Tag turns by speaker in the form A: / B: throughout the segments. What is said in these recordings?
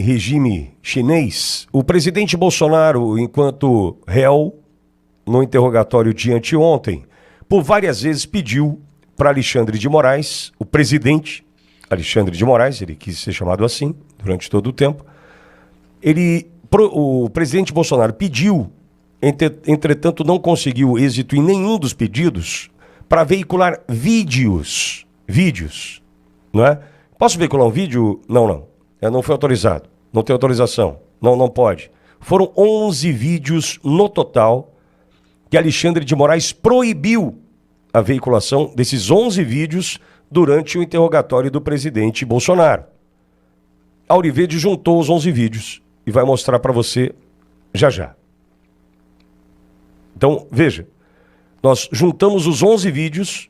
A: regime chinês, o presidente Bolsonaro, enquanto réu, no interrogatório de anteontem, por várias vezes pediu para Alexandre de Moraes, o presidente Alexandre de Moraes, ele quis ser chamado assim durante todo o tempo, o presidente Bolsonaro pediu, entretanto não conseguiu êxito em nenhum dos pedidos, para veicular vídeos, não é? Posso veicular um vídeo? Não. Não foi autorizado, não tem autorização, não pode. Foram 11 vídeos no total que Alexandre de Moraes proibiu a veiculação desses 11 vídeos durante o interrogatório do presidente Bolsonaro. Auriverde juntou os 11 vídeos e vai mostrar para você já. Então, veja, nós juntamos os 11 vídeos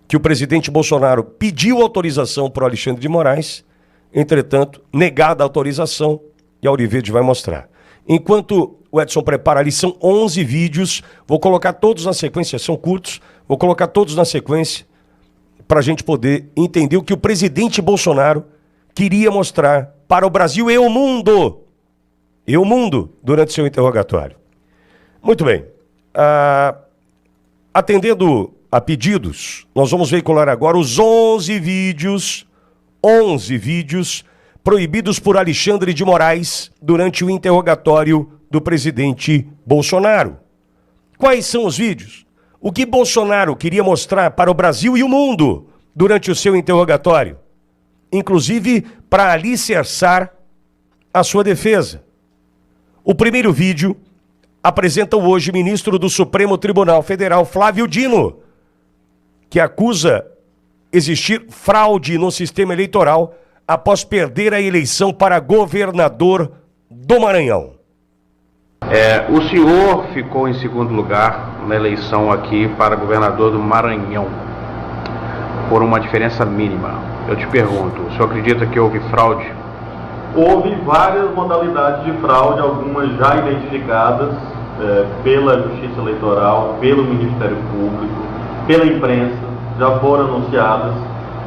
A: que o presidente Bolsonaro pediu autorização para o Alexandre de Moraes, entretanto, negada a autorização, e Auriverde vai mostrar. Enquanto o Edson prepara ali, são 11 vídeos, vou colocar todos na sequência, são curtos, vou colocar todos na sequência, para a gente poder entender o que o presidente Bolsonaro queria mostrar para o Brasil e o mundo, durante seu interrogatório. Muito bem. Atendendo a pedidos, nós vamos veicular agora os 11 vídeos proibidos por Alexandre de Moraes durante o interrogatório do presidente Bolsonaro. Quais são os vídeos? O que Bolsonaro queria mostrar para o Brasil e o mundo durante o seu interrogatório, inclusive para alicerçar a sua defesa. O primeiro vídeo apresenta o hoje ministro do Supremo Tribunal Federal, Flávio Dino, que acusa existir fraude no sistema eleitoral após perder a eleição para governador do Maranhão.
B: O senhor ficou em segundo lugar na eleição aqui para governador do Maranhão, por uma diferença mínima. Eu te pergunto, o senhor acredita que houve fraude?
C: Houve várias modalidades de fraude, algumas já identificadas pela Justiça Eleitoral, pelo Ministério Público, pela imprensa, já foram anunciadas,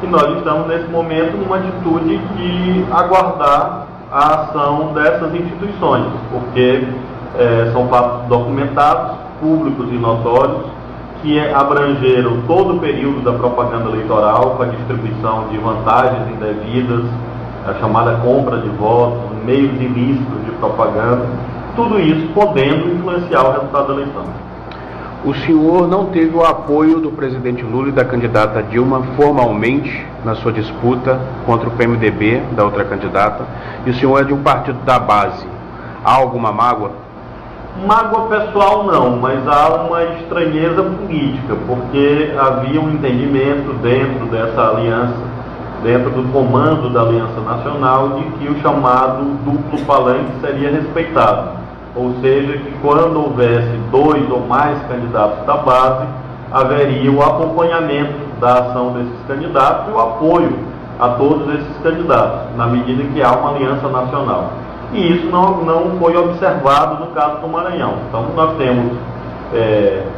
C: e nós estamos nesse momento numa atitude de aguardar a ação dessas instituições, porque são fatos documentados, públicos e notórios, que abrangeram todo o período da propaganda eleitoral, com a distribuição de vantagens indevidas, a chamada compra de votos, meios ilícitos de propaganda, tudo isso podendo influenciar o resultado da eleição.
B: O senhor não teve o apoio do presidente Lula e da candidata Dilma formalmente na sua disputa contra o PMDB, da outra candidata, e o senhor é de um partido da base. Há alguma mágoa?
C: Mágoa pessoal não, mas há uma estranheza política, porque havia um entendimento dentro dessa aliança, dentro do comando da Aliança Nacional, de que o chamado duplo palanque seria respeitado. Ou seja, que quando houvesse 2 ou mais candidatos da base, haveria o acompanhamento da ação desses candidatos e o apoio a todos esses candidatos, na medida que há uma aliança nacional. E isso não foi observado no caso do Maranhão. Então nós temos,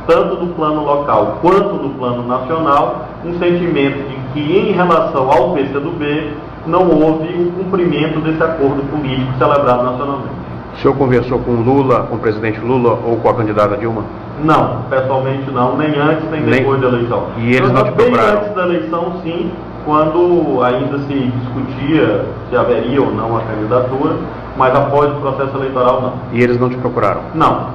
C: tanto no plano local quanto no plano nacional, um sentimento de que em relação ao PCdoB não houve o cumprimento desse acordo político celebrado nacionalmente.
B: O senhor conversou com Lula, com o presidente Lula ou com a candidata Dilma?
C: Não, pessoalmente não, nem antes nem depois da eleição.
B: E eles não te procuraram?
C: Bem antes da eleição, sim, quando ainda se discutia se haveria ou não a candidatura, mas após o processo eleitoral, não.
B: E eles não te procuraram?
C: Não.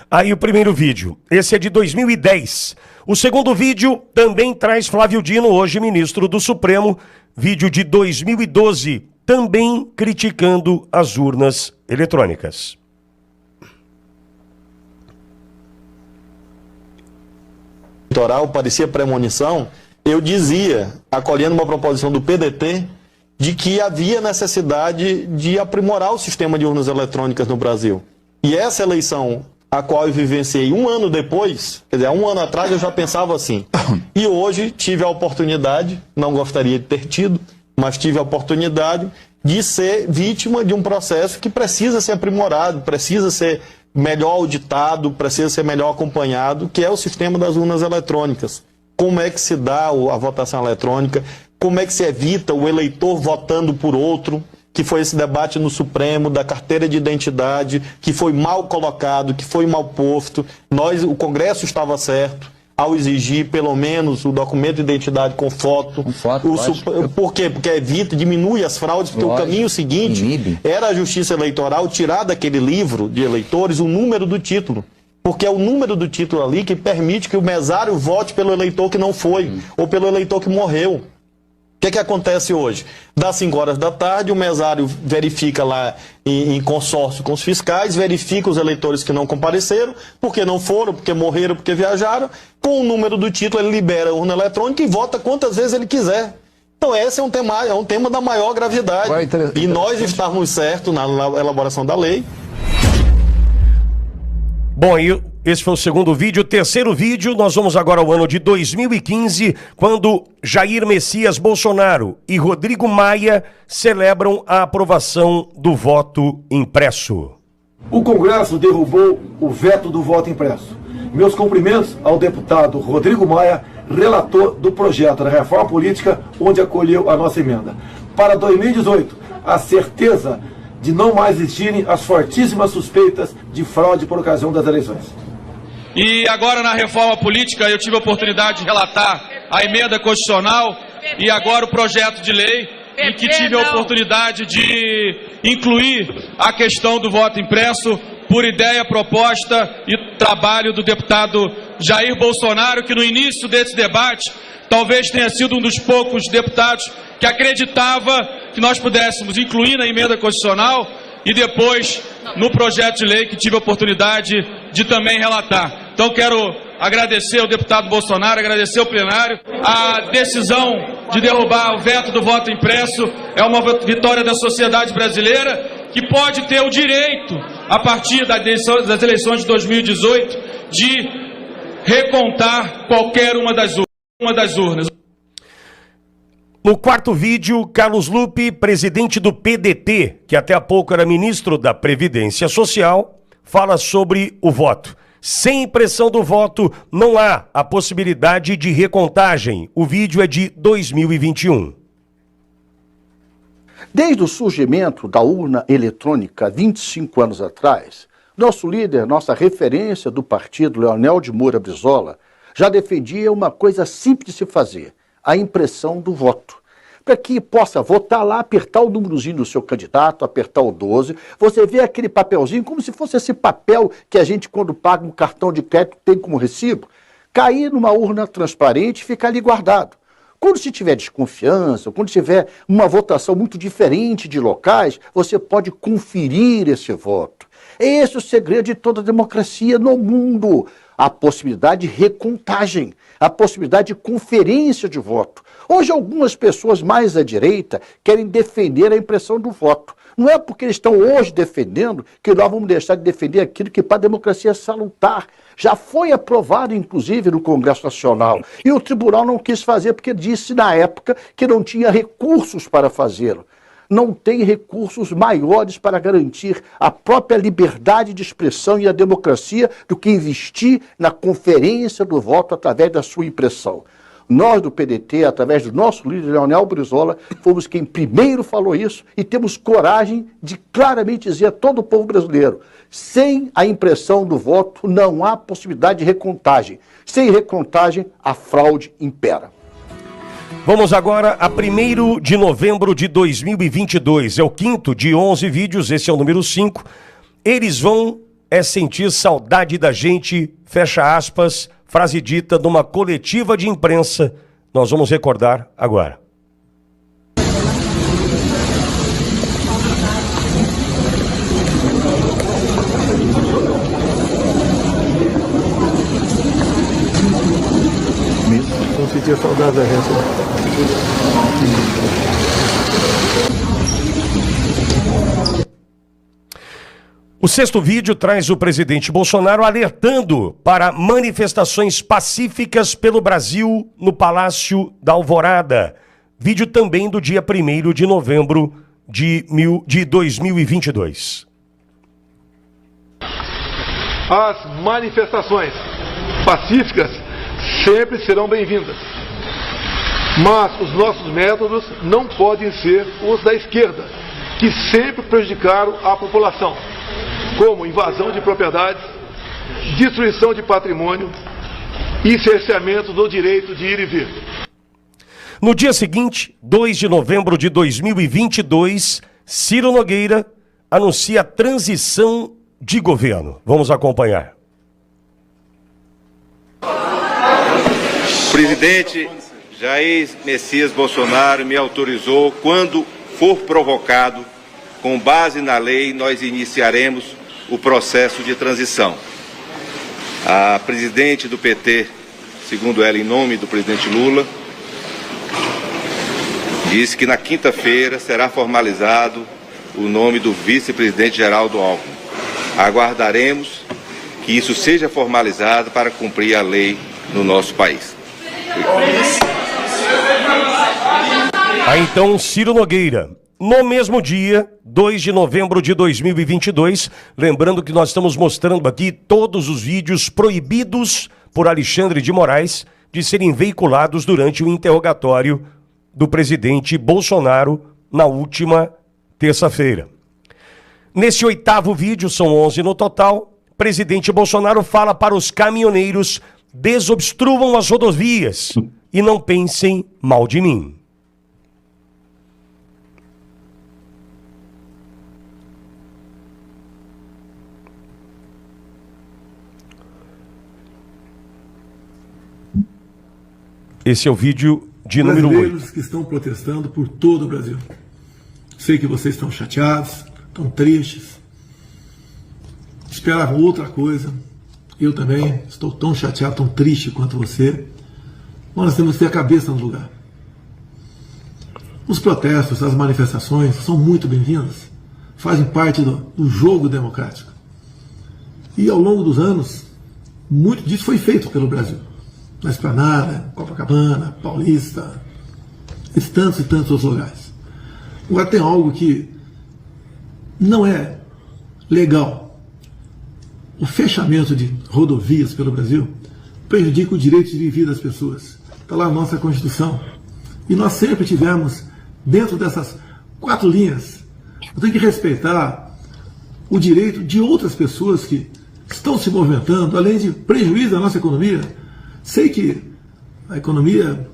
A: Aí o primeiro vídeo, esse é de 2010. O segundo vídeo também traz Flávio Dino, hoje ministro do Supremo, vídeo de 2012, também criticando as urnas eletrônicas.
D: Eleitoral parecia premonição, eu dizia, acolhendo uma proposição do PDT, de que havia necessidade de aprimorar o sistema de urnas eletrônicas no Brasil. E essa eleição, a qual eu vivenciei um ano depois, quer dizer, há um ano atrás eu já pensava assim. E hoje tive a oportunidade, não gostaria de ter tido, mas tive a oportunidade de ser vítima de um processo que precisa ser aprimorado, precisa ser melhor auditado, precisa ser melhor acompanhado, que é o sistema das urnas eletrônicas. Como é que se dá a votação eletrônica, como é que se evita o eleitor votando por outro, que foi esse debate no Supremo da carteira de identidade, que foi mal colocado, que foi mal posto. O Congresso estava certo ao exigir pelo menos o documento de identidade com foto. Por quê? Porque diminui as fraudes, porque o caminho seguinte era a Justiça Eleitoral tirar daquele livro de eleitores o número do título. Porque é o número do título ali que permite que o mesário vote pelo eleitor que não foi, ou pelo eleitor que morreu. O que acontece hoje? Das 5 horas da tarde, o mesário verifica lá em consórcio com os fiscais, verifica os eleitores que não compareceram, porque não foram, porque morreram, porque viajaram. Com o número do título, ele libera a urna eletrônica e vota quantas vezes ele quiser. Então esse é um tema da maior gravidade. E nós estamos certos na elaboração da lei.
A: Bom, e esse foi o segundo vídeo. O terceiro vídeo, nós vamos agora ao ano de 2015, quando Jair Messias Bolsonaro e Rodrigo Maia celebram a aprovação do voto impresso.
E: O Congresso derrubou o veto do voto impresso. Meus cumprimentos ao deputado Rodrigo Maia, relator do projeto da reforma política, onde acolheu a nossa emenda. Para 2018, a certeza de não mais existirem as fortíssimas suspeitas de fraude por ocasião das eleições.
F: E agora na reforma política eu tive a oportunidade de relatar a emenda constitucional e agora o projeto de lei, em que tive a oportunidade de incluir a questão do voto impresso por ideia, proposta e trabalho do deputado Jair Bolsonaro, que no início desse debate talvez tenha sido um dos poucos deputados que acreditava que nós pudéssemos incluir na emenda constitucional e depois no projeto de lei que tive a oportunidade de também relatar. Então quero agradecer ao deputado Bolsonaro, agradecer ao plenário. A decisão de derrubar o veto do voto impresso é uma vitória da sociedade brasileira, que pode ter o direito, a partir das eleições de 2018, de recontar qualquer uma das urnas.
A: No quarto vídeo, Carlos Lupe, presidente do PDT, que até há pouco era ministro da Previdência Social, fala sobre o voto. Sem impressão do voto, não há a possibilidade de recontagem. O vídeo é de 2021.
G: Desde o surgimento da urna eletrônica 25 anos atrás, nosso líder, nossa referência do partido, Leonel de Moura Brizola, já defendia uma coisa simples de se fazer: a impressão do voto. Para que possa votar lá, apertar o númerozinho do seu candidato, apertar o 12, você vê aquele papelzinho como se fosse esse papel que a gente, quando paga um cartão de crédito, tem como recibo, cair numa urna transparente e ficar ali guardado. Quando se tiver desconfiança, quando tiver uma votação muito diferente de locais, você pode conferir esse voto. Esse é o segredo de toda a democracia no mundo. A possibilidade de recontagem, a possibilidade de conferência de voto. Hoje algumas pessoas mais à direita querem defender a impressão do voto. Não é porque eles estão hoje defendendo que nós vamos deixar de defender aquilo que para a democracia é salutar. Já foi aprovado, inclusive, no Congresso Nacional. E o tribunal não quis fazer porque disse na época que não tinha recursos para fazê-lo. Não tem recursos maiores para garantir a própria liberdade de expressão e a democracia do que investir na conferência do voto através da sua impressão. Nós do PDT, através do nosso líder Leonel Brizola, fomos quem primeiro falou isso e temos coragem de claramente dizer a todo o povo brasileiro: sem a impressão do voto não há possibilidade de recontagem. Sem recontagem, a fraude impera.
A: Vamos agora a 1º de novembro de 2022. É o quinto de 11 vídeos, esse é o número 5. Eles vão sentir saudade da gente, fecha aspas, frase dita numa coletiva de imprensa. Nós vamos recordar agora.
E: Não sentia saudade da gente.
A: O sexto vídeo traz o presidente Bolsonaro alertando para manifestações pacíficas pelo Brasil no Palácio da Alvorada. Vídeo também do dia 1º de novembro de 2022.
H: As manifestações pacíficas sempre serão bem-vindas. Mas os nossos métodos não podem ser os da esquerda, que sempre prejudicaram a população, como invasão de propriedades, destruição de patrimônio e cerceamento do direito de ir e vir.
A: No dia seguinte, 2 de novembro de 2022, Ciro Nogueira anuncia a transição de governo. Vamos acompanhar.
I: O presidente Jair Messias Bolsonaro me autorizou, quando for provocado, com base na lei, nós iniciaremos o processo de transição. A presidente do PT, segundo ela, em nome do presidente Lula, disse que na quinta-feira será formalizado o nome do vice-presidente Geraldo Alckmin. Aguardaremos que isso seja formalizado para cumprir a lei no nosso país.
A: Então, Ciro Nogueira, no mesmo dia, 2 de novembro de 2022, lembrando que nós estamos mostrando aqui todos os vídeos proibidos por Alexandre de Moraes de serem veiculados durante o interrogatório do presidente Bolsonaro na última terça-feira. Nesse 8º vídeo, são 11 no total, presidente Bolsonaro fala para os caminhoneiros: desobstruam as rodovias e não pensem mal de mim. Esse é o vídeo de número 8.
E: Brasileiros que estão protestando por todo o Brasil. Sei que vocês estão chateados, estão tristes, esperavam outra coisa. Eu também estou tão chateado, tão triste quanto você. Mas nós temos que ter a cabeça no lugar. Os protestos, as manifestações são muito bem-vindas, fazem parte do jogo democrático. E ao longo dos anos, muito disso foi feito pelo Brasil. Na Esplanada, Copacabana, Paulista, e tantos outros lugares. Agora tem algo que não é legal. O fechamento de rodovias pelo Brasil prejudica o direito de viver das pessoas. Está lá a nossa Constituição. E nós sempre tivemos, dentro dessas 4 linhas, eu tenho que respeitar o direito de outras pessoas que estão se movimentando, além de prejuízo à nossa economia. Sei que a economia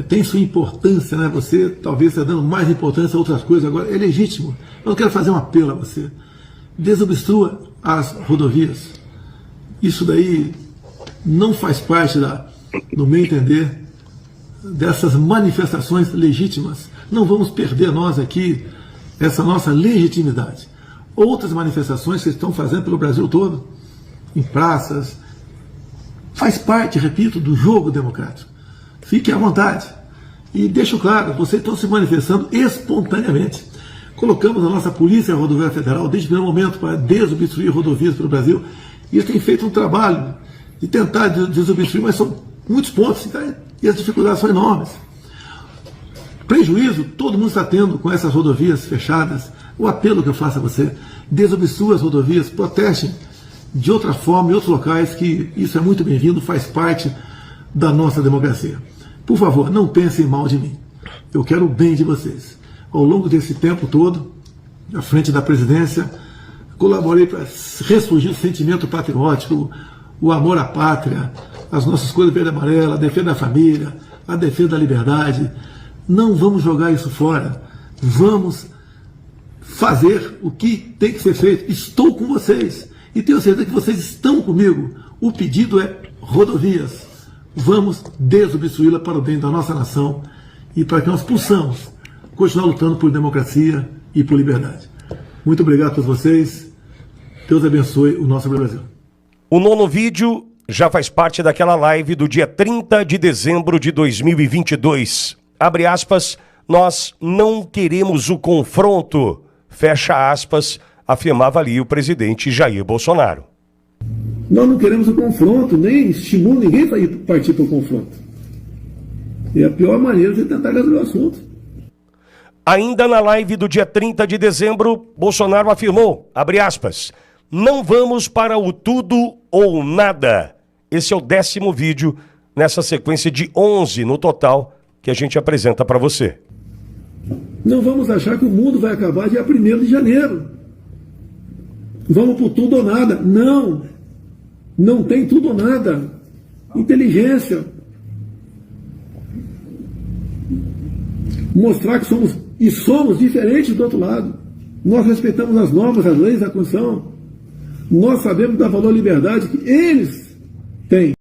E: tem sua importância, né? Você talvez está dando mais importância a outras coisas agora, é legítimo. Eu quero fazer um apelo a você. Desobstrua as rodovias. Isso daí não faz parte, no meu entender, dessas manifestações legítimas. Não vamos perder nós aqui essa nossa legitimidade. Outras manifestações que estão fazendo pelo Brasil todo, em praças, faz parte, repito, do jogo democrático. Fiquem à vontade. E deixo claro, vocês estão se manifestando espontaneamente. Colocamos a nossa Polícia Rodoviária Federal desde o primeiro momento para desobstruir rodovias pelo Brasil. E eles têm feito um trabalho de tentar desobstruir, mas são muitos pontos, e as dificuldades são enormes. Prejuízo todo mundo está tendo com essas rodovias fechadas. O apelo que eu faço a você: desobstrua as rodovias, protestem de outra forma em outros locais, que isso é muito bem-vindo, faz parte da nossa democracia. Por favor, não pensem mal de mim. Eu quero o bem de vocês. Ao longo desse tempo todo, à frente da presidência, colaborei para ressurgir o sentimento patriótico, o amor à pátria, as nossas cores verde e amarela, a defesa da família, a defesa da liberdade. Não vamos jogar isso fora. Vamos fazer o que tem que ser feito. Estou com vocês. E tenho certeza que vocês estão comigo. O pedido é rodovias. Vamos desobstruí-la para o bem da nossa nação e para que nós possamos continuar lutando por democracia e por liberdade. Muito obrigado a todos vocês. Deus abençoe o nosso Brasil.
A: O 9º vídeo já faz parte daquela live do dia 30 de dezembro de 2022. Abre aspas, nós não queremos o confronto. Fecha aspas, afirmava ali o presidente Jair Bolsonaro.
E: Nós não queremos o confronto, nem estimulo ninguém para partir para o confronto. É a pior maneira de tentar resolver o assunto.
A: Ainda na live do dia 30 de dezembro, Bolsonaro afirmou, abre aspas, não vamos para o tudo ou nada. Esse é o 10º vídeo nessa sequência de 11 no total que a gente apresenta para você.
E: Não vamos achar que o mundo vai acabar dia 1º de janeiro. Vamos por tudo ou nada. Não. Não tem tudo ou nada. Inteligência. Mostrar que somos diferentes do outro lado. Nós respeitamos as normas, as leis, a Constituição. Nós sabemos da valor à liberdade que eles têm.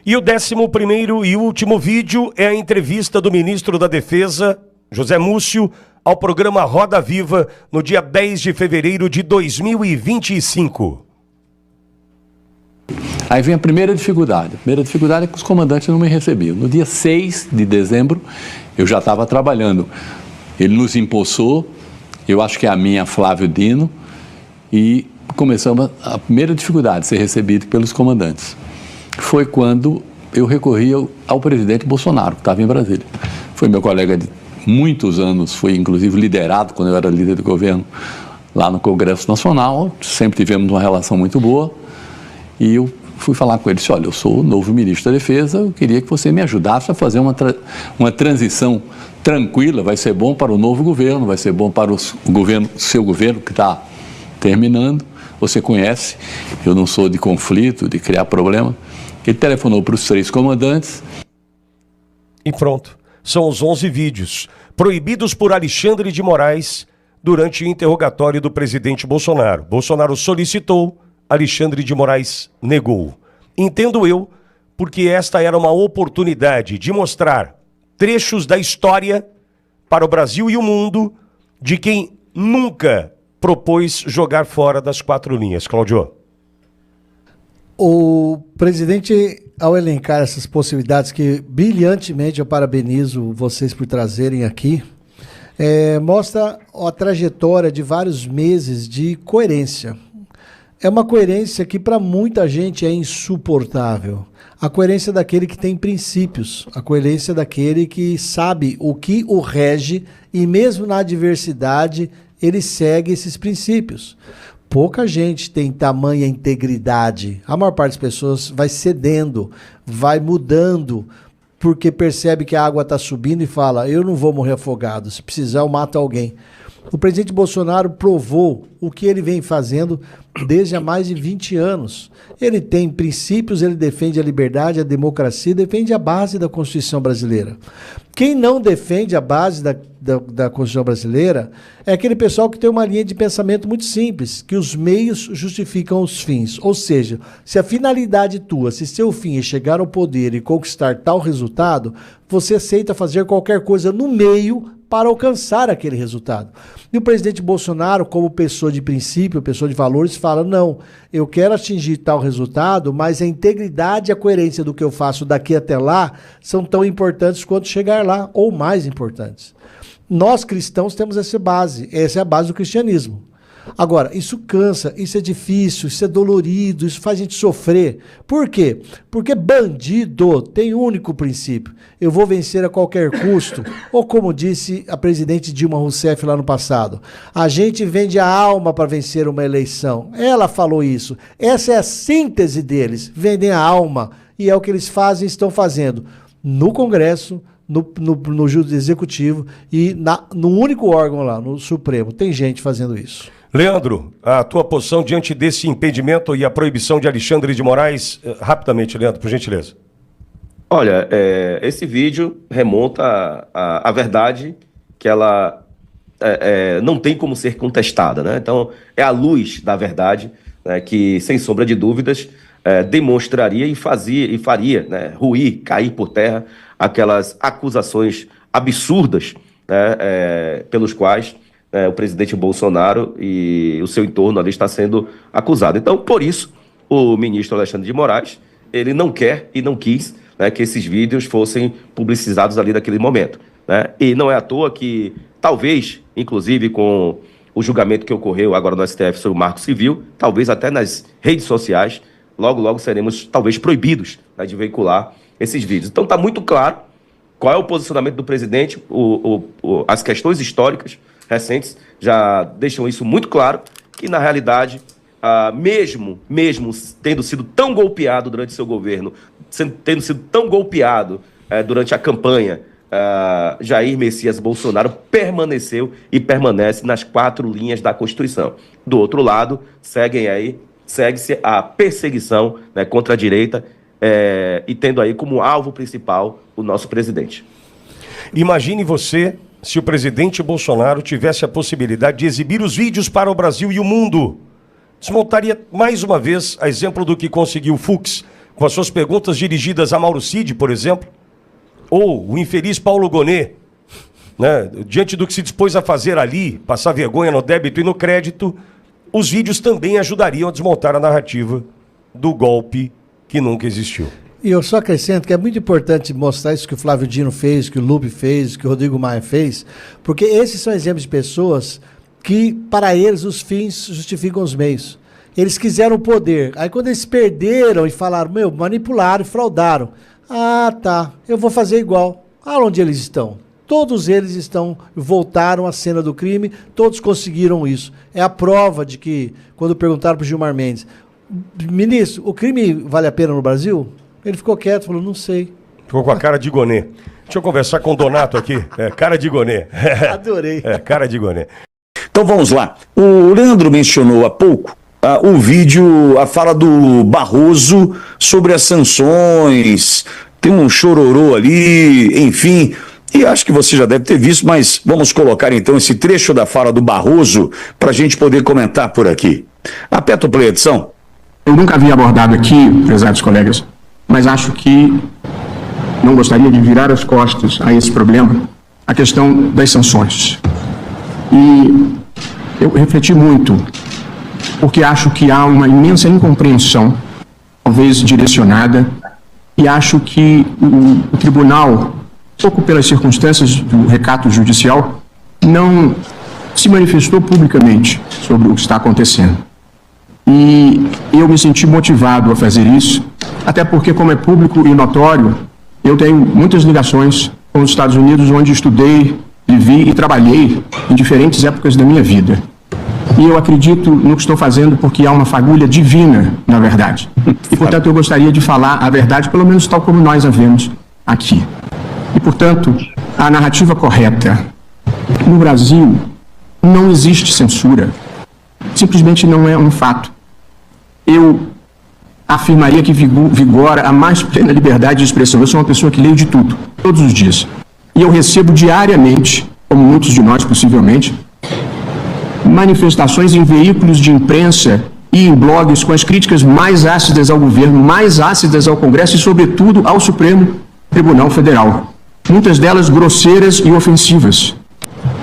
A: E o 11º e último vídeo é a entrevista do ministro da Defesa, José Múcio, ao programa Roda Viva, no dia 10 de fevereiro de 2025.
J: Aí vem a primeira dificuldade. A primeira dificuldade é que os comandantes não me recebiam. No dia 6 de dezembro, eu já estava trabalhando. Ele nos empossou, eu acho que é a minha, Flávio Dino, e começamos a primeira dificuldade, ser recebido pelos comandantes. Foi quando eu recorri ao presidente Bolsonaro, que estava em Brasília. Foi meu colega de muitos anos, foi inclusive liderado, quando eu era líder do governo, lá no Congresso Nacional. Sempre tivemos uma relação muito boa. E eu fui falar com ele, disse, olha, eu sou o novo ministro da Defesa, eu queria que você me ajudasse a fazer uma transição tranquila, vai ser bom para o novo governo, vai ser bom para o seu governo que está terminando. Você conhece, eu não sou de conflito, de criar problema. Ele telefonou para os 3 comandantes.
A: E pronto, são os 11 vídeos proibidos por Alexandre de Moraes durante o interrogatório do presidente Bolsonaro. Bolsonaro solicitou, Alexandre de Moraes negou. Entendo eu, porque esta era uma oportunidade de mostrar trechos da história para o Brasil e o mundo de quem nunca propôs jogar fora das 4 linhas. Cláudio.
K: O presidente, ao elencar essas possibilidades, que brilhantemente eu parabenizo vocês por trazerem aqui, mostra a trajetória de vários meses de coerência. É uma coerência que para muita gente é insuportável. A coerência daquele que tem princípios, a coerência daquele que sabe o que o rege e mesmo na adversidade ele segue esses princípios. Pouca gente tem tamanha integridade. A maior parte das pessoas vai cedendo, vai mudando, porque percebe que a água está subindo e fala, eu não vou morrer afogado, se precisar eu mato alguém. O presidente Bolsonaro provou o que ele vem fazendo desde há mais de 20 anos. Ele tem princípios, ele defende a liberdade, a democracia, defende a base da Constituição brasileira. Quem não defende a base da Constituição brasileira é aquele pessoal que tem uma linha de pensamento muito simples, que os meios justificam os fins. Ou seja, se a finalidade tua, se seu fim é chegar ao poder e conquistar tal resultado, você aceita fazer qualquer coisa no meio para alcançar aquele resultado. E o presidente Bolsonaro, como pessoa de princípio, pessoa de valores, fala, não, eu quero atingir tal resultado, mas a integridade e a coerência do que eu faço daqui até lá são tão importantes quanto chegar lá, ou mais importantes. Nós cristãos temos essa é a base do cristianismo. Agora, isso cansa, isso é difícil, isso é dolorido, isso faz a gente sofrer. Por quê? Porque bandido tem um único princípio. Eu vou vencer a qualquer custo. Ou como disse a presidente Dilma Rousseff lá no passado, a gente vende a alma para vencer uma eleição. Ela falou isso. Essa é a síntese deles. Vendem a alma. E é o que eles fazem e estão fazendo no Congresso, no Executivo e no único órgão lá, no Supremo. Tem gente fazendo isso.
A: Leandro, a tua posição diante desse impedimento e a proibição de Alexandre de Moraes, rapidamente, Leandro, por gentileza.
L: Olha, esse vídeo remonta à verdade que ela não tem como ser contestada, né? Então, é à luz da verdade, né, que, sem sombra de dúvidas, demonstraria e faria, né, ruir, cair por terra aquelas acusações absurdas, né, pelos quais o presidente Bolsonaro e o seu entorno ali está sendo acusado. Então, por isso, o ministro Alexandre de Moraes, ele não quer e não quis, né, que esses vídeos fossem publicizados ali naquele momento, né? E não é à toa que, talvez, inclusive com o julgamento que ocorreu agora no STF sobre o Marco Civil, talvez até nas redes sociais, logo seremos, talvez, proibidos, né, de veicular esses vídeos. Então, está muito claro qual é o posicionamento do presidente, as questões históricas recentes já deixam isso muito claro, que na realidade, mesmo tendo sido tão golpeado durante seu governo, tendo sido tão golpeado durante a campanha Jair Messias Bolsonaro permaneceu e permanece nas 4 linhas da Constituição. Do outro lado, segue-se a perseguição, né, contra a direita, e tendo aí como alvo principal o nosso presidente.
A: Imagine você se o presidente Bolsonaro tivesse a possibilidade de exibir os vídeos para o Brasil e o mundo. Desmontaria mais uma vez, a exemplo do que conseguiu Fux, com as suas perguntas dirigidas a Mauro Cid, por exemplo, ou o infeliz Paulo Gonet, né, diante do que se dispôs a fazer ali, passar vergonha no débito e no crédito, os vídeos também ajudariam a desmontar a narrativa do golpe que nunca existiu.
K: E eu só acrescento que é muito importante mostrar isso que o Flávio Dino fez, que o Lupe fez, que o Rodrigo Maia fez, porque esses são exemplos de pessoas que, para eles, os fins justificam os meios. Eles quiseram o poder. Aí quando eles perderam e falaram, manipularam e fraudaram. Ah, tá, eu vou fazer igual. Aonde eles estão? Todos eles voltaram à cena do crime, todos conseguiram isso. É a prova de que, quando perguntaram para o Gilmar Mendes, ministro, o crime vale a pena no Brasil? Ele ficou quieto, falou, não sei.
A: Ficou com a cara de Gonet. Deixa eu conversar com o Donato aqui. Cara de Gonet.
K: Adorei.
A: Cara de Gonet.
M: Então vamos lá. O Leandro mencionou há pouco o vídeo, a fala do Barroso sobre as sanções. Tem um chororô ali, enfim. E acho que você já deve ter visto, mas vamos colocar então esse trecho da fala do Barroso para a gente poder comentar por aqui. Aperta o play, edição.
N: Eu nunca havia abordado aqui, prezados colegas, mas acho que não gostaria de virar as costas a esse problema, a questão das sanções. E eu refleti muito, porque acho que há uma imensa incompreensão, talvez direcionada, e acho que o tribunal, pouco pelas circunstâncias do recato judicial, não se manifestou publicamente sobre o que está acontecendo. E eu me senti motivado a fazer isso, até porque, como é público e notório, eu tenho muitas ligações com os Estados Unidos, onde estudei, vivi e trabalhei em diferentes épocas da minha vida. E eu acredito no que estou fazendo porque há uma fagulha divina, na verdade. E, portanto, eu gostaria de falar a verdade, pelo menos tal como nós a vemos aqui. E, portanto, a narrativa correta. No Brasil, não existe censura. Simplesmente não é um fato. Eu afirmaria que vigora a mais plena liberdade de expressão. Eu sou uma pessoa que leio de tudo, todos os dias. E eu recebo diariamente, como muitos de nós possivelmente, manifestações em veículos de imprensa e em blogs com as críticas mais ácidas ao governo, mais ácidas ao Congresso e, sobretudo, ao Supremo Tribunal Federal. Muitas delas grosseiras e ofensivas.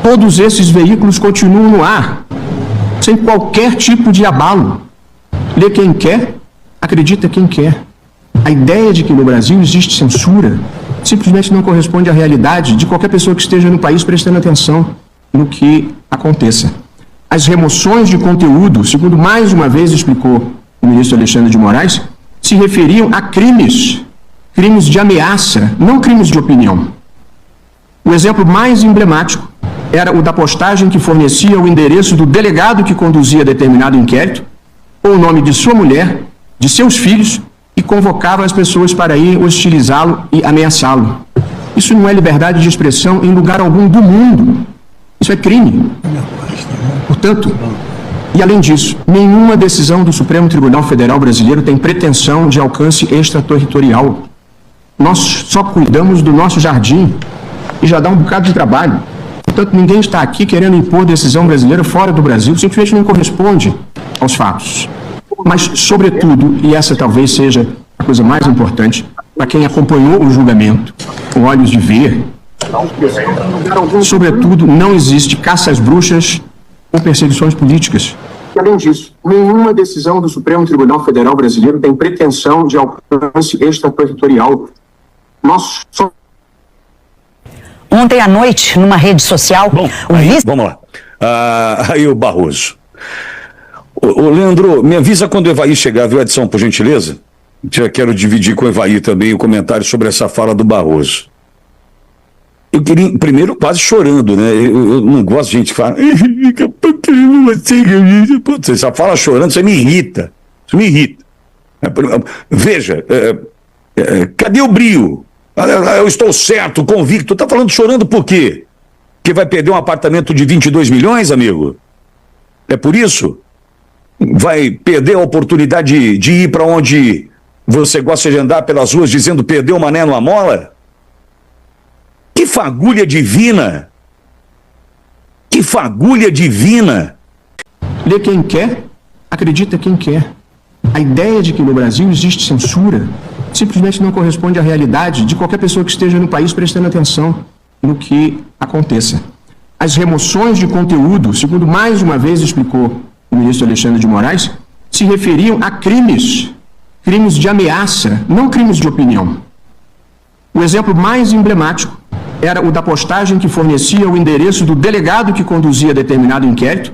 N: Todos esses veículos continuam no ar, sem qualquer tipo de abalo. Lê quem quer, acredita quem quer. A ideia de que no Brasil existe censura simplesmente não corresponde à realidade de qualquer pessoa que esteja no país prestando atenção no que aconteça. As remoções de conteúdo, segundo mais uma vez explicou o ministro Alexandre de Moraes, se referiam a crimes de ameaça, não crimes de opinião. O exemplo mais emblemático era o da postagem que fornecia o endereço do delegado que conduzia determinado inquérito, ou o nome de sua mulher, de seus filhos, e convocava as pessoas para ir hostilizá-lo e ameaçá-lo. Isso não é liberdade de expressão em lugar algum do mundo. Isso é crime. Portanto, e além disso, nenhuma decisão do Supremo Tribunal Federal Brasileiro tem pretensão de alcance extraterritorial. Nós só cuidamos do nosso jardim e já dá um bocado de trabalho. Portanto, ninguém está aqui querendo impor decisão brasileira fora do Brasil, simplesmente não corresponde aos fatos. Mas, sobretudo, e essa talvez seja a coisa mais importante, para quem acompanhou o julgamento com olhos de ver, sobretudo, não existe caça às bruxas ou perseguições políticas. E, além disso, nenhuma decisão do Supremo Tribunal Federal Brasileiro tem pretensão de alcance extraterritorial. Nós só...
O: Ontem à noite, numa rede social...
M: Bom, vamos lá. Aí o Barroso. Ô, Leandro, me avisa quando o Evaí chegar, viu, Edson, por gentileza? Já quero dividir com o Evaí também o comentário sobre essa fala do Barroso. Eu queria, primeiro, quase chorando, né? Eu não gosto de gente que fala... Você só fala chorando, você me irrita. Isso me irrita. Veja, cadê o brio? Eu estou certo, convicto. Tá falando chorando por quê? Que vai perder um apartamento de 22 milhões, amigo? É por isso? Vai perder a oportunidade de ir para onde você gosta de andar pelas ruas dizendo perdeu o mané numa mola? Que fagulha divina! Que fagulha divina!
N: Lê quem quer, acredita quem quer. A ideia de que no Brasil existe censura simplesmente não corresponde à realidade de qualquer pessoa que esteja no país prestando atenção no que aconteça. As remoções de conteúdo, segundo mais uma vez explicou o ministro Alexandre de Moraes, se referiam a crimes de ameaça, não crimes de opinião. O exemplo mais emblemático era o da postagem que fornecia o endereço do delegado que conduzia determinado inquérito,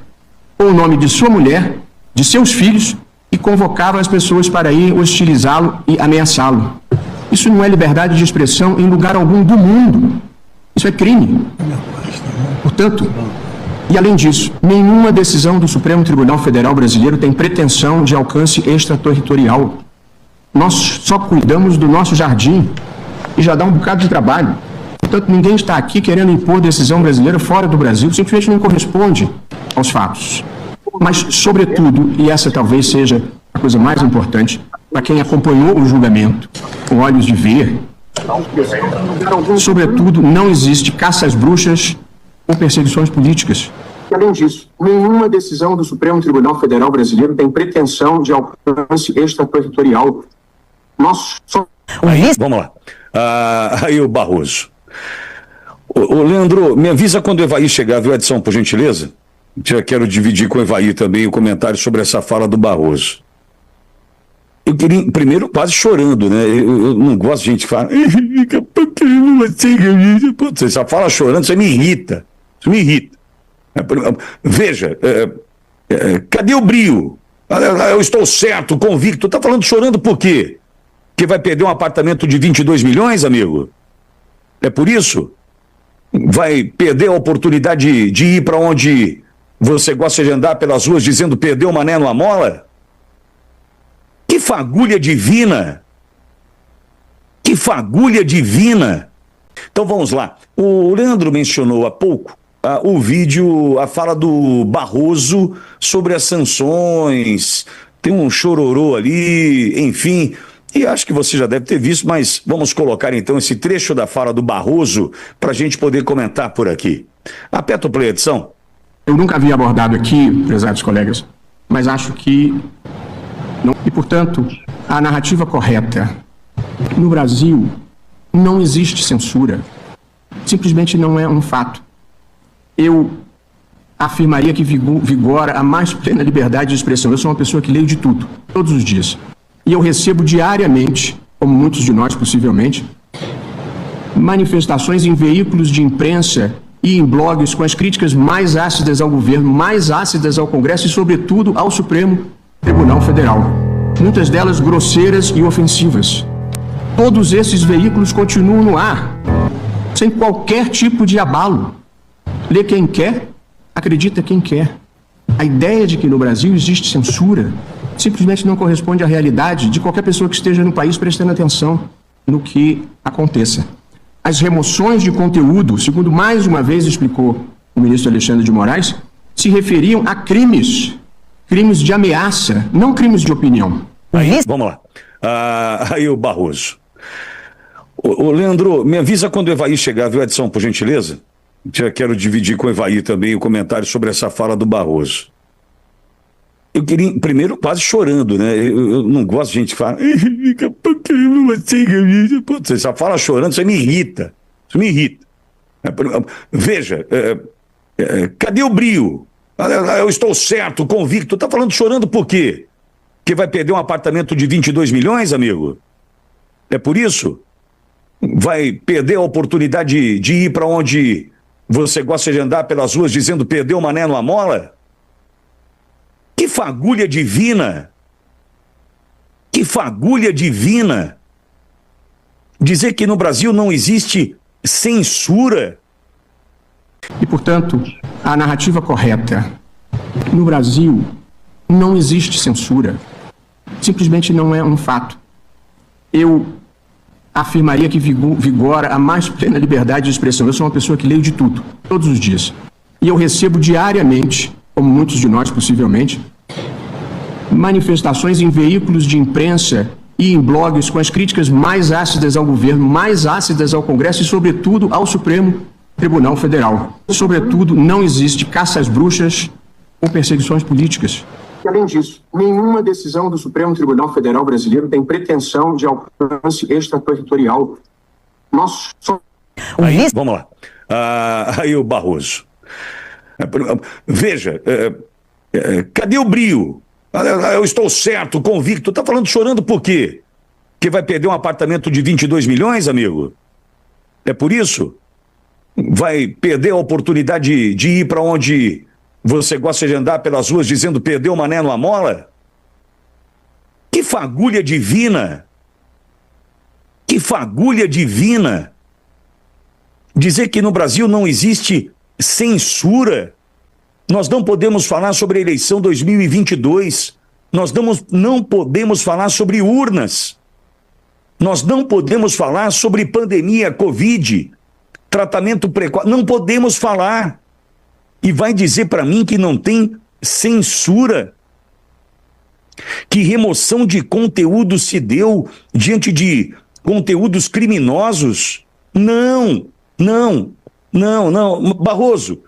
N: ou o nome de sua mulher, de seus filhos, e convocava as pessoas para ir hostilizá-lo e ameaçá-lo. Isso não é liberdade de expressão em lugar algum do mundo. Isso é crime. Portanto, e além disso, nenhuma decisão do Supremo Tribunal Federal Brasileiro tem pretensão de alcance extraterritorial. Nós só cuidamos do nosso jardim e já dá um bocado de trabalho. Portanto, ninguém está aqui querendo impor decisão brasileira fora do Brasil, simplesmente não corresponde aos fatos. Mas, sobretudo, e essa talvez seja a coisa mais importante, para quem acompanhou o julgamento com olhos de ver, sobretudo, não existe caça às bruxas ou perseguições políticas. E, além disso, nenhuma decisão do Supremo Tribunal Federal Brasileiro tem pretensão de alcance extraterritorial. Nós só...
M: Vamos lá. Aí o Barroso. Ô, Leandro, me avisa quando o Evaí chegar, viu, Edson, por gentileza? Já quero dividir com o Evaí também o comentário sobre essa fala do Barroso. Eu queria, primeiro, quase chorando, né? Eu não gosto de gente que fala. Você só fala chorando, você me irrita. Isso me irrita. Veja, cadê o brio? Eu estou certo, convicto. Tá falando chorando por quê? Que vai perder um apartamento de 22 milhões, amigo? É por isso? Vai perder a oportunidade de ir para onde você gosta de andar pelas ruas dizendo perdeu o mané numa mola? Que fagulha divina! Que fagulha divina! Então vamos lá. O Leandro mencionou há pouco o vídeo, a fala do Barroso sobre as sanções. Tem um chororô ali, enfim. E acho que você já deve ter visto, mas vamos colocar então esse trecho da fala do Barroso para a gente poder comentar por aqui. Aperta o play, edição.
N: Eu nunca havia abordado aqui, prezados colegas, mas acho que não. E, portanto, a narrativa correta. No Brasil, não existe censura. Simplesmente não é um fato. Eu afirmaria que vigora a mais plena liberdade de expressão. Eu sou uma pessoa que leio de tudo, todos os dias. E eu recebo diariamente, como muitos de nós possivelmente, manifestações em veículos de imprensa e em blogs com as críticas mais ácidas ao governo, mais ácidas ao Congresso e, sobretudo, ao Supremo Tribunal Federal. Muitas delas grosseiras e ofensivas. Todos esses veículos continuam no ar, sem qualquer tipo de abalo. Lê quem quer, acredita quem quer. A ideia de que no Brasil existe censura simplesmente não corresponde à realidade de qualquer pessoa que esteja no país prestando atenção no que aconteça. As remoções de conteúdo, segundo mais uma vez explicou o ministro Alexandre de Moraes, se referiam a crimes de ameaça, não crimes de opinião.
M: Vamos lá. Aí o Barroso. Ô, Leandro, me avisa quando o Evaí chegar, viu, Edson, por gentileza? Já quero dividir com o Evaí também o comentário sobre essa fala do Barroso. Eu queria, primeiro, quase chorando, né? Eu não gosto de gente que fala. Você só fala chorando, você me irrita. Isso me irrita. Veja, cadê o brio? Eu estou certo, convicto. Tá falando chorando por quê? Que vai perder um apartamento de 22 milhões, amigo? É por isso? Vai perder a oportunidade de ir para onde você gosta de andar pelas ruas dizendo perdeu o mané numa mola? Que fagulha divina! Que fagulha divina! Dizer que no Brasil não existe censura.
N: E, portanto, a narrativa correta. No Brasil, não existe censura. Simplesmente não é um fato. Eu afirmaria que vigora a mais plena liberdade de expressão. Eu sou uma pessoa que leio de tudo, todos os dias. E eu recebo diariamente, como muitos de nós possivelmente, manifestações em veículos de imprensa e em blogs com as críticas mais ácidas ao governo, mais ácidas ao Congresso e, sobretudo, ao Supremo Tribunal Federal. Sobretudo, não existe caça às bruxas ou perseguições políticas. Além disso, nenhuma decisão do Supremo Tribunal Federal brasileiro tem pretensão de alcance extraterritorial. Nós somos...
M: Aí, vamos lá. Aí o Barroso. Veja, cadê o brio? Eu estou certo, convicto. Tá falando chorando por quê? Que vai perder um apartamento de 22 milhões, amigo? É por isso? Vai perder a oportunidade de ir para onde você gosta de andar pelas ruas dizendo perdeu o mané numa mola? Que fagulha divina! Que fagulha divina! Dizer que no Brasil não existe censura. Nós não podemos falar sobre a eleição 2022. Nós não podemos falar sobre urnas. Nós não podemos falar sobre pandemia, Covid, tratamento precoce. Não podemos falar. E vai dizer para mim que não tem censura? Que remoção de conteúdo se deu diante de conteúdos criminosos? Não. Barroso,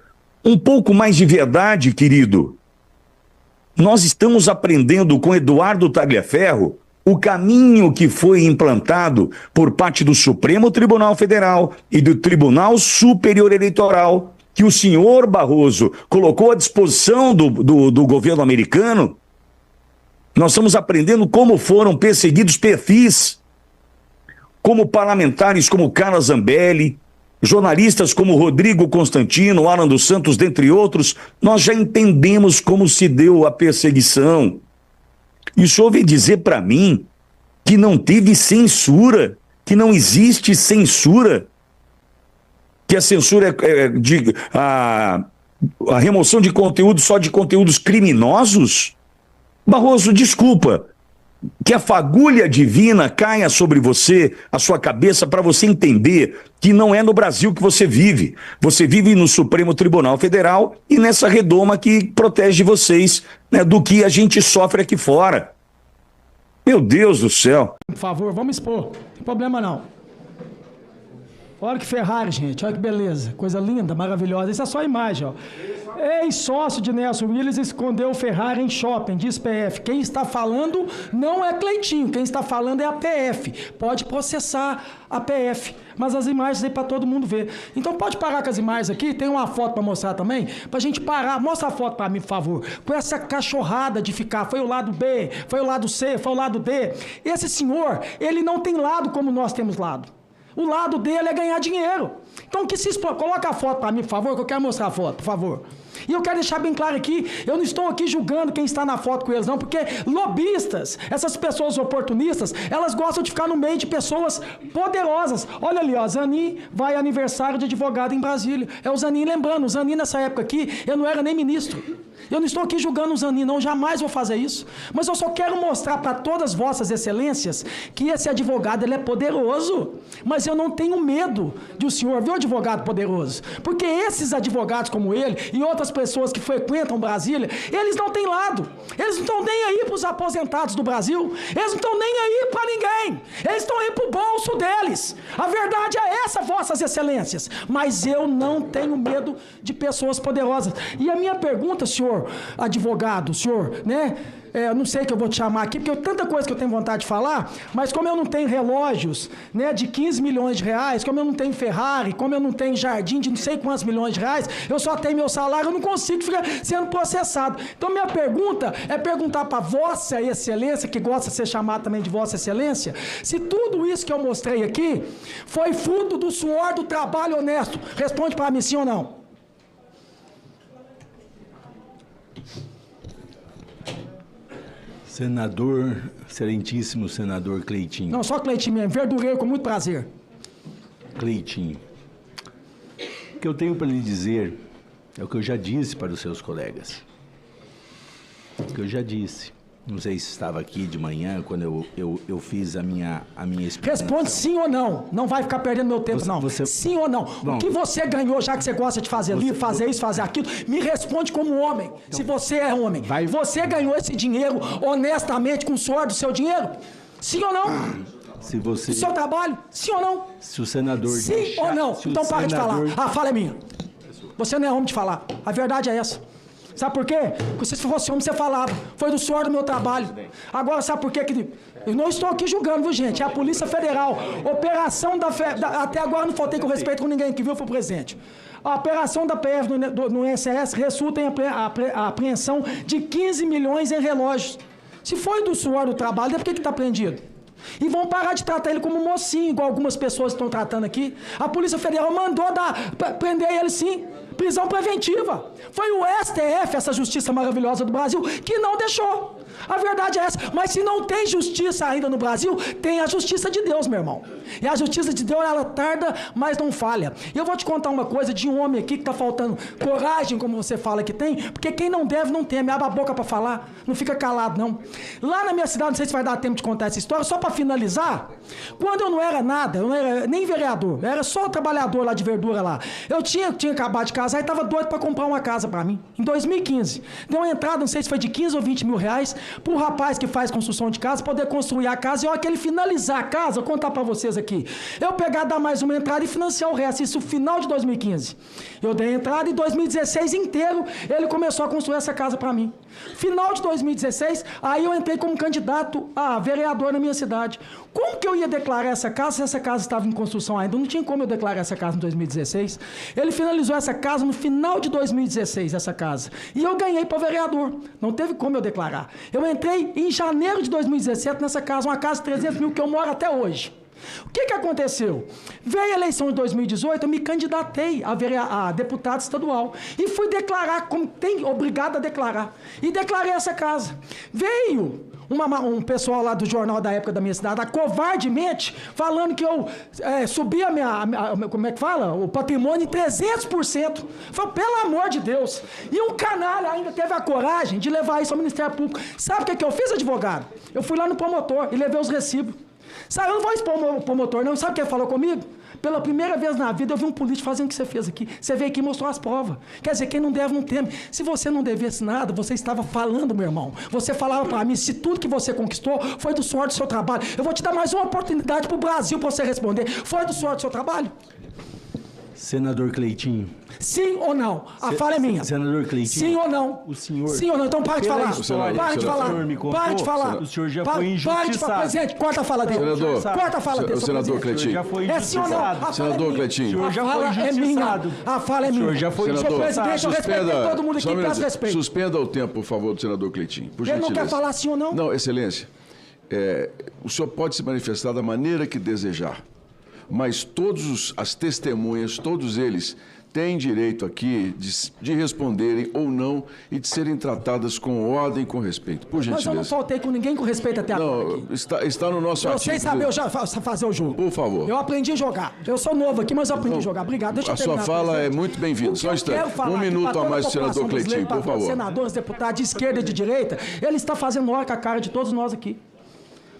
M: um pouco mais de verdade, querido. Nós estamos aprendendo com Eduardo Tagliaferro o caminho que foi implantado por parte do Supremo Tribunal Federal e do Tribunal Superior Eleitoral, que o senhor Barroso colocou à disposição do governo americano. Nós estamos aprendendo como foram perseguidos perfis, como parlamentares como Carla Zambelli, jornalistas como Rodrigo Constantino, Alan dos Santos, dentre outros. Nós já entendemos como se deu a perseguição. E o senhor vem dizer para mim que não teve censura, que não existe censura, que a censura a remoção de conteúdo só de conteúdos criminosos? Barroso, desculpa, que a fagulha divina caia sobre você, a sua cabeça, para você entender que não é no Brasil que você vive. Você vive no Supremo Tribunal Federal e nessa redoma que protege vocês, né, do que a gente sofre aqui fora. Meu Deus do céu.
P: Por favor, vamos expor. Não tem problema não. Olha que Ferrari, gente. Olha que beleza. Coisa linda, maravilhosa. Isso é só a imagem, ó. Ex-sócio de Nelson Willis escondeu o Ferrari em shopping, diz PF. Quem está falando não é Cleitinho, quem está falando é a PF. Pode processar a PF, mas as imagens aí para todo mundo ver. Então pode parar com as imagens aqui, tem uma foto para mostrar também, para a gente parar. Mostra a foto para mim, por favor. Com essa cachorrada de ficar, foi o lado B, foi o lado C, foi o lado D. Esse senhor, ele não tem lado como nós temos lado. O lado dele é ganhar dinheiro. Então, que se expor... Coloca a foto para mim, por favor, que eu quero mostrar a foto, por favor. E eu quero deixar bem claro aqui, eu não estou aqui julgando quem está na foto com eles, não, porque lobistas, essas pessoas oportunistas, elas gostam de ficar no meio de pessoas poderosas. Olha ali, ó, Zanin vai aniversário de advogado em Brasília. É o Zanin, lembrando, o Zanin nessa época aqui, eu não era nem ministro. Eu não estou aqui julgando o Zanin, não, jamais vou fazer isso. Mas eu só quero mostrar para todas vossas excelências que esse advogado, ele é poderoso. Mas eu não tenho medo de o senhor ver o advogado poderoso. Porque esses advogados como ele e outras pessoas que frequentam Brasília, eles não têm lado. Eles não estão nem aí para os aposentados do Brasil. Eles não estão nem aí para ninguém. Eles estão aí para o bolso deles. A verdade é essa, vossas excelências. Mas eu não tenho medo de pessoas poderosas. E a minha pergunta, senhor advogado, senhor, né? Não sei o que eu vou te chamar aqui, porque tanta coisa que eu tenho vontade de falar, mas como eu não tenho relógios, né, de 15 milhões de reais, como eu não tenho Ferrari, como eu não tenho jardim de não sei quantos milhões de reais, eu só tenho meu salário, eu não consigo ficar sendo processado. Então minha pergunta é perguntar para vossa excelência, que gosta de ser chamado também de vossa excelência, se tudo isso que eu mostrei aqui foi fruto do suor do trabalho honesto. Responde para mim sim ou não.
Q: Senador, excelentíssimo senador Cleitinho.
P: Não, só Cleitinho mesmo, verdureiro, com muito prazer.
Q: Cleitinho, o que eu tenho para lhe dizer é o que eu já disse para os seus colegas. O que eu já disse. Não sei se estava aqui de manhã, quando eu fiz a minha explicação.
P: Responde sim ou não. Não vai ficar perdendo meu tempo, não. Sim ou não. Bom, o que você ganhou, já que você gosta de fazer livro, fazer isso, fazer aquilo, me responde como homem, então, se você é homem. Você ganhou esse dinheiro honestamente com o suor do seu dinheiro? Sim ou não?
Q: Se você...
P: O seu trabalho? Sim ou não?
Q: Se o senador...
P: Sim ou não? Então para de falar. A fala é minha. Você não é homem de falar. A verdade é essa. Sabe por quê? Porque se fosse homem, você falava. Foi do suor do meu trabalho. Agora, sabe por quê? Eu não estou aqui julgando, viu, gente? É a Polícia Federal. Operação até agora não faltei com respeito com ninguém que viu, foi o presidente. A operação da PF no INSS resulta em a apreensão de 15 milhões em relógios. Se foi do suor do trabalho, é por que está apreendido? E vão parar de tratar ele como mocinho, igual algumas pessoas estão tratando aqui. A Polícia Federal mandou prender ele sim. Prisão preventiva. Foi o STF, essa justiça maravilhosa do Brasil, que não deixou. A verdade é essa. Mas se não tem justiça ainda no Brasil, tem a justiça de Deus, meu irmão. E a justiça de Deus, ela tarda, mas não falha. E eu vou te contar uma coisa de um homem aqui que está faltando coragem, como você fala que tem, porque quem não deve, não teme. Abre a boca para falar, não fica calado, não. Lá na minha cidade, não sei se vai dar tempo de contar essa história, só para finalizar, quando eu não era nada, eu não era nem vereador, eu era só trabalhador lá de verdura lá. Eu tinha acabado de casar e estava doido para comprar uma casa para mim. Em 2015. Deu uma entrada, não sei se foi de 15 ou 20 mil reais, para o rapaz que faz construção de casa poder construir a casa. E a hora que ele finalizar a casa, vou contar para vocês aqui, eu pegar, dar mais uma entrada e financiar o resto. Isso no final de 2015. Eu dei a entrada e em 2016 inteiro ele começou a construir essa casa para mim. Final de 2016, aí eu entrei como candidato a vereador na minha cidade. Como que eu ia declarar essa casa se essa casa estava em construção ainda? Não tinha como eu declarar essa casa em 2016. Ele finalizou essa casa no final de 2016, essa casa. E eu ganhei para vereador. Não teve como eu declarar. Eu entrei em janeiro de 2017 nessa casa, uma casa de 300 mil que eu moro até hoje. O que aconteceu? Veio a eleição de 2018, eu me candidatei a deputado estadual e fui declarar, como tem obrigado a declarar, e declarei essa casa. Veio um pessoal lá do jornal da época da minha cidade, covardemente, falando que eu subi como é que fala? O patrimônio em 300%. Falei, pelo amor de Deus. E um canalha ainda teve a coragem de levar isso ao Ministério Público. Sabe o que eu fiz, advogado? Eu fui lá no promotor e levei os recibos. Sabe, eu não vou expor o promotor, não. Sabe o que ele falou comigo? Pela primeira vez na vida eu vi um político fazendo o que você fez aqui. Você veio aqui e mostrou as provas. Quer dizer, quem não deve, não teme. Se você não devesse nada, você estava falando, meu irmão. Você falava para mim, se tudo que você conquistou foi do suor do seu trabalho. Eu vou te dar mais uma oportunidade pro Brasil para você responder. Foi do suor do seu trabalho?
Q: Senador Cleitinho.
P: Sim ou não? A fala é minha.
Q: Senador Cleitinho.
P: Sim ou não?
Q: O senhor...
P: Sim ou não? Então para de falar. Para de falar. Para de falar.
Q: O senhor já foi injustiçado.
P: Para de falar. Presidente, corta a fala dele.
R: Senador.
P: Corta a fala dele.
R: Senador Cleitinho.
P: É sim ou não?
R: Senador Cleitinho.
P: A fala é minha. A fala é minha. O senhor
Q: já foi
P: injustiçado. Presidente, eu respeito todo mundo aqui, peço respeito.
R: Suspenda o tempo, por favor, do senador Cleitinho. Por gentileza.
P: Ele não quer falar sim ou não?
R: Não, excelência. O senhor pode se manifestar da maneira que desejar, mas todas as testemunhas, todos eles, têm direito aqui de responderem ou não e de serem tratadas com ordem e com respeito. Por gentileza.
P: Mas eu não faltei com ninguém com respeito até agora.
R: Não, está no nosso artigo.
P: Eu sei saber fazer o jogo.
R: Por favor.
P: Eu aprendi a jogar. Eu sou novo aqui, mas eu aprendi a jogar. Obrigado. Deixa eu terminar.
R: A sua fala é muito bem-vinda. Só um minuto a mais do senador Cleitinho, por favor.
P: Senadores, deputados de esquerda e de direita, ele está fazendo hora com a cara de todos nós aqui.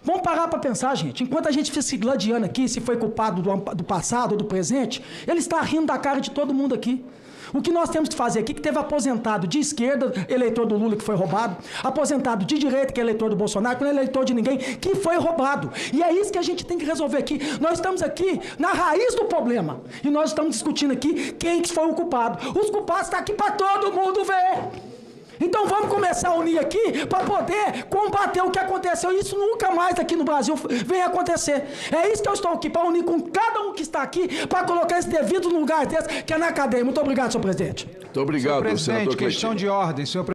P: Vamos parar para pensar, gente. Enquanto a gente fica se gladiando aqui, se foi culpado do passado ou do presente, ele está rindo da cara de todo mundo aqui. O que nós temos que fazer aqui, que teve aposentado de esquerda, eleitor do Lula que foi roubado, aposentado de direita, que é eleitor do Bolsonaro, que não é eleitor de ninguém, que foi roubado. E é isso que a gente tem que resolver aqui. Nós estamos aqui na raiz do problema. E nós estamos discutindo aqui quem que foi o culpado. Os culpados estão aqui para todo mundo ver. Então vamos começar a unir aqui para poder combater o que aconteceu. Isso nunca mais aqui no Brasil vem acontecer. É isso que eu estou aqui, para unir com cada um que está aqui, para colocar esse devido no lugar desse, que é na cadeia. Muito obrigado, senhor presidente.
R: Muito obrigado, senador Cleitinho.
S: Questão de ordem, senhor presidente.